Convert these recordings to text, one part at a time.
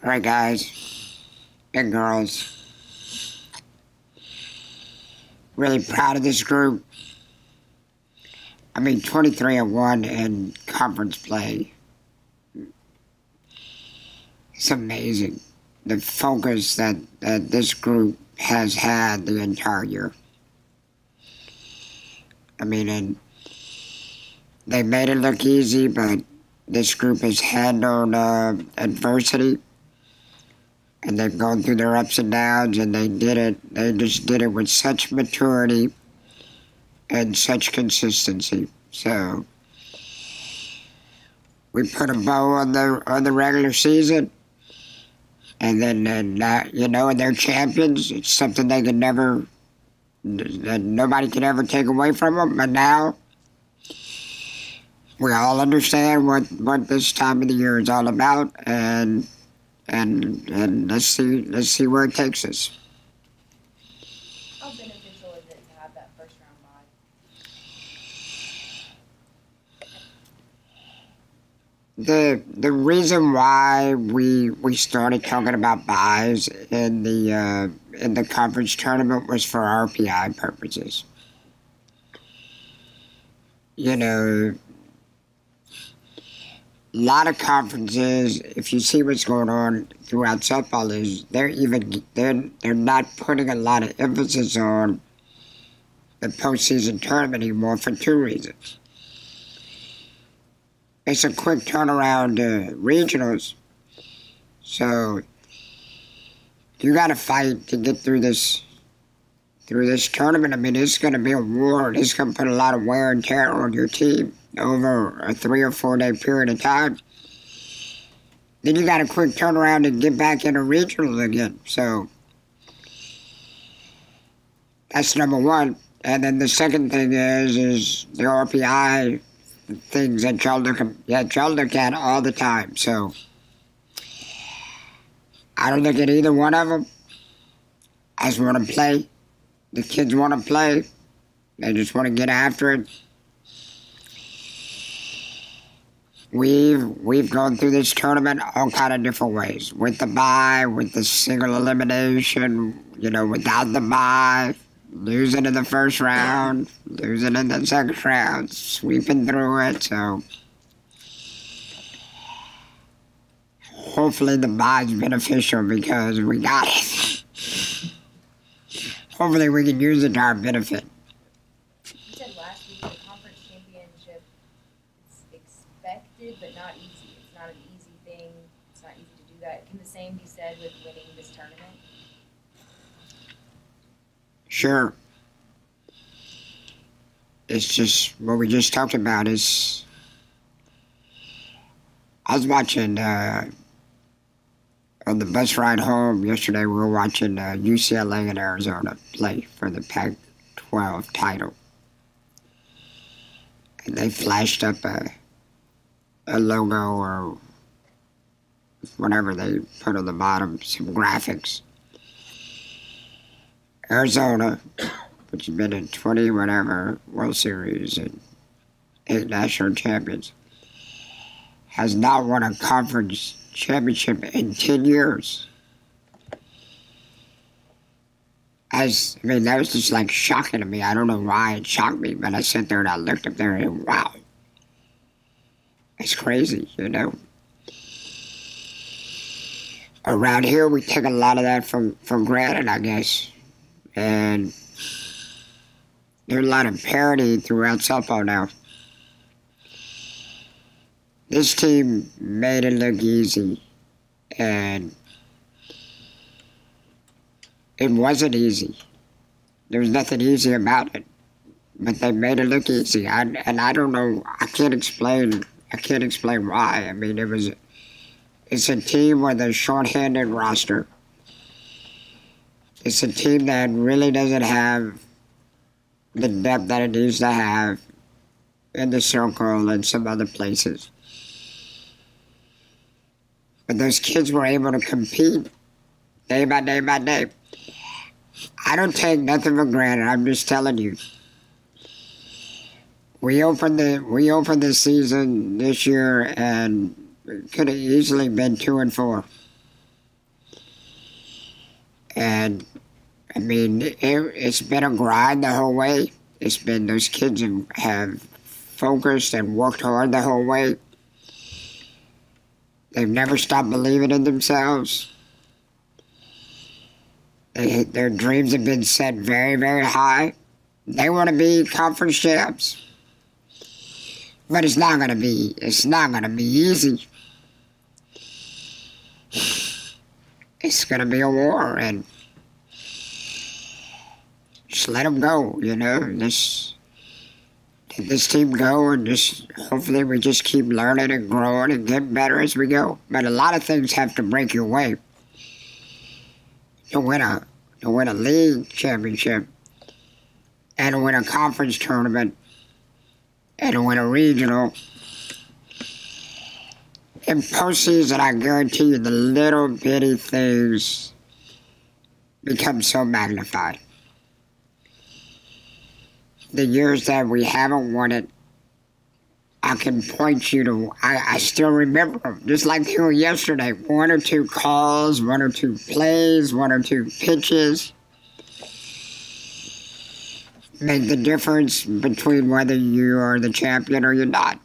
Alright guys and girls, really proud of this group. I mean 23-1 in conference play. It's amazing the focus that this group has had the entire year. I mean, and they made it look easy, but this group has handled adversity. And they've gone through their ups and downs, and they just did it with such maturity and such consistency. So we put a bow on the regular season, and then they're champions. It's something they can never, that nobody can ever take away from them. But now we all understand what this time of the year is all about, and let's see where it takes us. How beneficial is it to have that first round bye? The reason why we started talking about buys in the conference tournament was for RPI purposes. You know, a lot of conferences, if you see what's going on throughout softball, is they're not putting a lot of emphasis on the postseason tournament anymore for two reasons. It's a quick turnaround to regionals, so you got to fight to get through this tournament. I mean, it's going to be a war. It's going to put a lot of wear and tear on your team over a 3 or 4 day period of time. Then you got a quick turnaround to get back into regional again. So that's number one. And then the second thing is the RPI things that y'all look at all the time. So I don't look at either one of them. I just want to play. The kids want to play. They just want to get after it. We've gone through this tournament all kind of different ways. With the bye, with the single elimination, without the bye, losing in the first round, losing in the second round, sweeping through it. So hopefully the bye's beneficial because we got it. Hopefully we can use it to our benefit. You said last week the conference championship is expected but not easy. It's not an easy thing. It's not easy to do that. Can the same be said with winning this tournament? Sure. It's just what we just talked about is I was watching on the bus ride home yesterday, we were watching UCLA and Arizona play for the Pac-12 title. And they flashed up a logo or whatever they put on the bottom, some graphics. Arizona, which has been in 20 whatever World Series and 8 national champions, has not won a conference championship in 10 years. That was just like shocking to me. I don't know why it shocked me, but I sat there and I looked up there and wow. It's crazy, Around here, we take a lot of that for granted, I guess. And there's a lot of parity throughout softball now. This team made it look easy, and it wasn't easy. There was nothing easy about it, but they made it look easy. And I don't know. I can't explain why. I mean, it's a team with a short-handed roster. It's a team that really doesn't have the depth that it needs to have in the circle and some other places. But those kids were able to compete day by day by day. I don't take nothing for granted. I'm just telling you. We opened the season this year and could have easily been 2-4. And, I mean, it's been a grind the whole way. It's been, those kids have focused and worked hard the whole way. They've never stopped believing in themselves. Their dreams have been set very, very high. They want to be conference champs. But it's not gonna be easy. It's gonna be a war, and just let them go, you know. Let this team go, and just hopefully we just keep learning and growing and getting better as we go. But a lot of things have to break your way to win a league championship, and to win a conference tournament, and to win a regional. In postseason, I guarantee you the little bitty things become so magnified. The years that we haven't won it, I can point you to, I still remember them, just like they were yesterday. 1 or 2 calls, 1 or 2 plays, 1 or 2 pitches make the difference between whether you are the champion or you're not.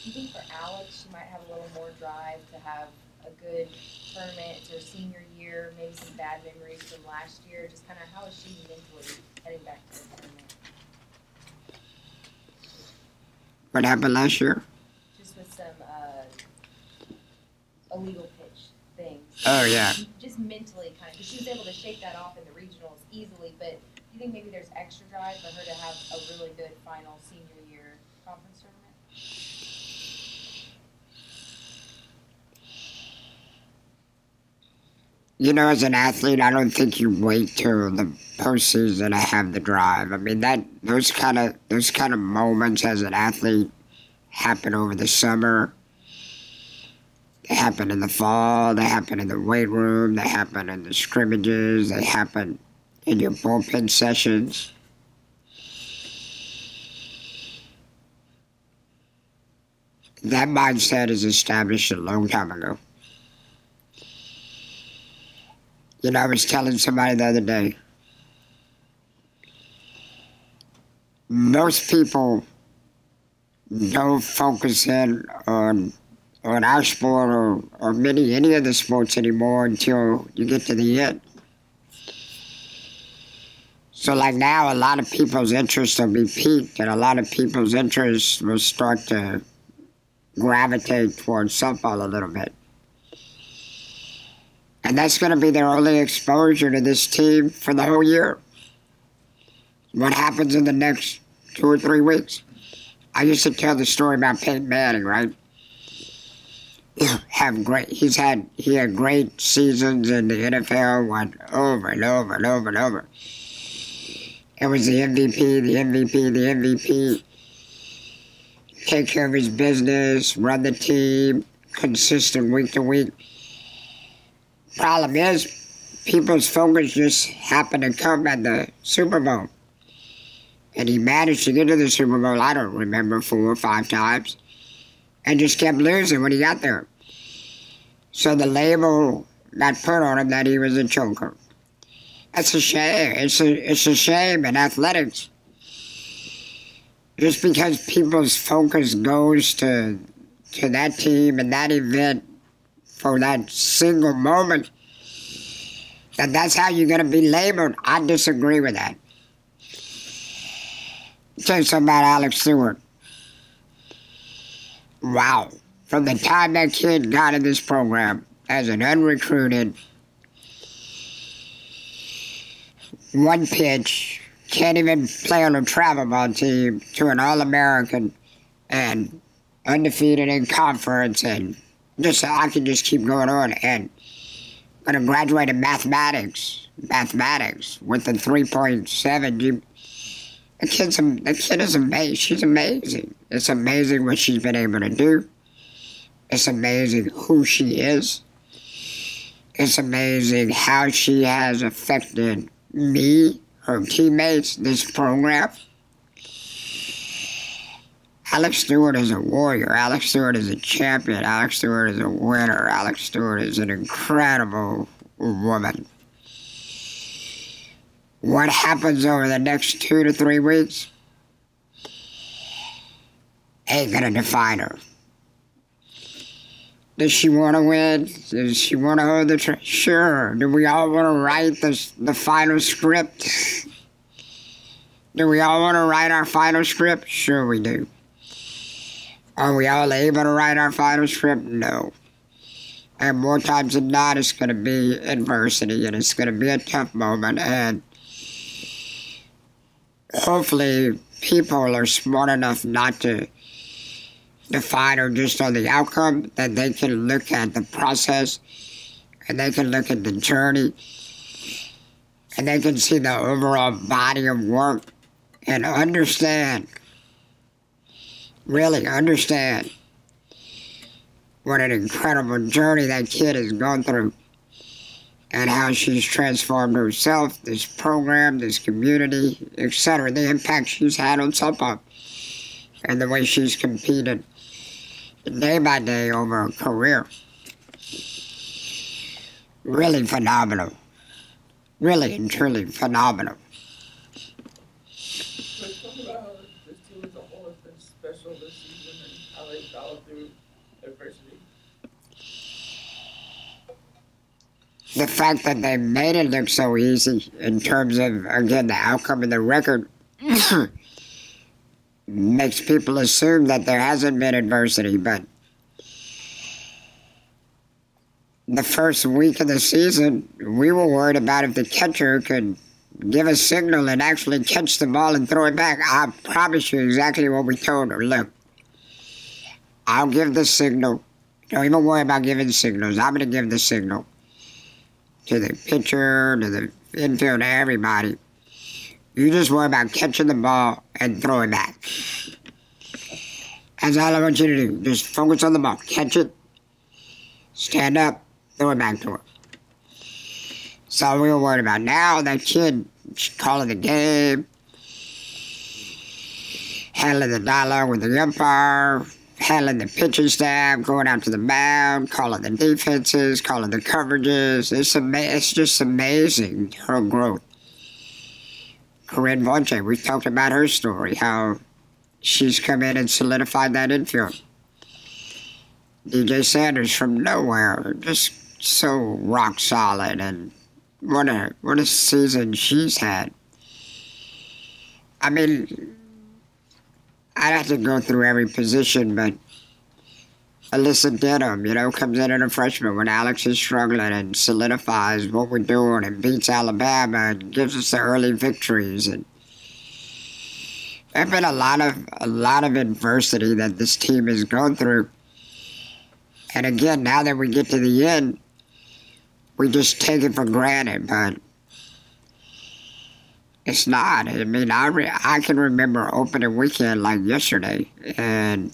You think for Alex, she might have a little more drive to have a good tournament? It's her senior year, maybe some bad memories from last year. Just kind of how is she mentally heading back to the tournament? What happened last year? Just with some illegal pitch things. Oh, yeah. Just mentally kind of, because she was able to shake that off in the regionals easily, but do you think maybe there's extra drive for her to have a really good final senior year conference tournament? You know, as an athlete, I don't think you wait till the postseason to have the drive. I mean, those kind of moments as an athlete happen over the summer. They happen in the fall. They happen in the weight room. They happen in the scrimmages. They happen in your bullpen sessions. That mindset is established a long time ago. You know, I was telling somebody the other day, most people don't focus in on our sport or any of the sports anymore until you get to the end. So like now, a lot of people's interest will be piqued, and a lot of people's interest will start to gravitate towards softball a little bit. And that's going to be their only exposure to this team for the whole year. What happens in the next 2 or 3 weeks? I used to tell the story about Peyton Manning, right? He had great seasons in the NFL, went over and over and over and over. It was the MVP, the MVP, the MVP. Take care of his business, run the team, consistent week to week. Problem is, people's focus just happened to come at the Super Bowl. And he managed to get to the Super Bowl, I don't remember, 4 or 5 times. And just kept losing when he got there. So the label got put on him that he was a choker. That's a shame. It's a shame in athletics. Just because people's focus goes to that team and that event for that single moment, that's how you're going to be labeled. I disagree with that. Tell you something about Alex Stewart. Wow. From the time that kid got in this program as an unrecruited, 1 pitch, can't even play on a travel ball team, to an All-American and undefeated in conference, and just I can just keep going on. And going to graduate in mathematics with a 3.7. The kid is amazing. She's amazing. It's amazing what she's been able to do. It's amazing who she is. It's amazing how she has affected me, her teammates, this program. Alex Stewart is a warrior. Alex Stewart is a champion. Alex Stewart is a winner. Alex Stewart is an incredible woman. What happens over the next 2 to 3 weeks ain't gonna define her. Does she want to win? Does she want to hold the Sure. Do we all want to write the final script? Do we all want to write our final script? Sure we do. Are we all able to write our final script? No. And more times than not, it's going to be adversity, and it's going to be a tough moment, and hopefully people are smart enough not to define her just on the outcome, that they can look at the process, and they can look at the journey, and they can see the overall body of work and understand, really understand what an incredible journey that kid has gone through and how she's transformed herself, this program, this community, etc., the impact she's had on softball, and the way she's competed day by day over a career. Really phenomenal. Really and truly phenomenal. Let's talk about how this team as a whole has been special this season and how they battled through adversity. The fact that they made it look so easy in terms of, again, the outcome of the record makes people assume that there hasn't been adversity, but the first week of the season, we were worried about if the catcher could give a signal and actually catch the ball and throw it back. I promise you exactly what we told her. Look, I'll give the signal. Don't even worry about giving signals. I'm going to give the signal to the pitcher, to the infield, to everybody. You just worry about catching the ball and throwing back. That's all I want you to do. Just focus on the ball. Catch it, stand up, throw it back to her. That's all we were worried about. Now that kid calling the game, handling the dialogue with the umpire, handling the pitching staff, going out to the mound, calling the defenses, calling the coverages. It's just amazing, her growth. Corinne Vonche, we talked about her story, how she's come in and solidified that infield. DJ Sanders from nowhere, just so rock solid, and what a season she's had. I mean, I'd have to go through every position, but Alyssa Denham, comes in as a freshman when Alex is struggling and solidifies what we're doing and beats Alabama and gives us the early victories. And there have been a lot of adversity that this team has gone through. And again, now that we get to the end, we just take it for granted, but it's not. I mean, I can remember opening weekend like yesterday and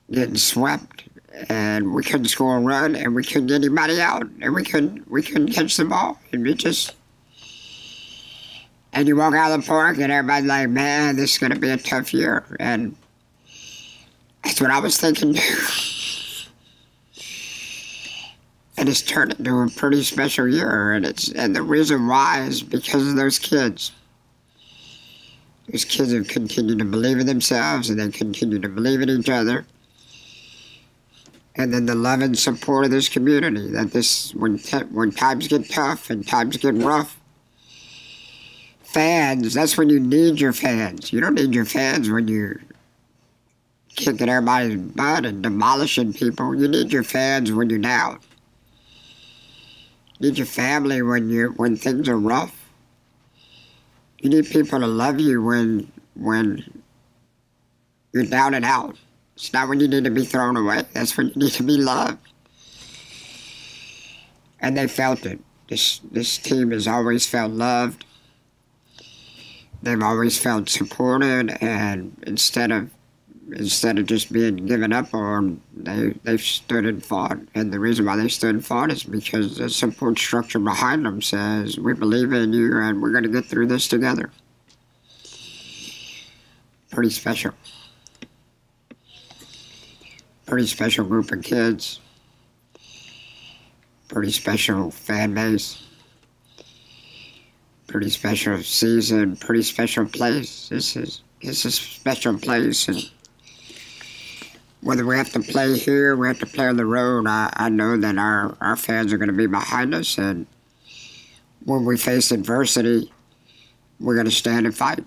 getting swept, and we couldn't score a run, and we couldn't get anybody out, and we couldn't catch the ball, and and you walk out of the park, and everybody's like, man, this is going to be a tough year, and that's what I was thinking too. And it's turned into a pretty special year, and the reason why is because of those kids. Those kids have continued to believe in themselves, and they continue to believe in each other. And then the love and support of this community, that when times get tough and times get rough, fans, that's when you need your fans. You don't need your fans when you're kicking everybody's butt and demolishing people. You need your fans when you're down. You need your family when things are rough. You need people to love you when you're down and out. It's not when you need to be thrown away. That's when you need to be loved. And they felt it. This team has always felt loved. They've always felt supported, and instead of just being given up on, they've stood and fought. And the reason why they stood and fought is because the support structure behind them says, we believe in you and we're going to get through this together. Pretty special. Pretty special group of kids. pretty special fan base, pretty special season, pretty special place. It's a special place, and whether we have to play here, we have to play on the road, I know that our fans are going to be behind us, and when we face adversity, we're going to stand and fight.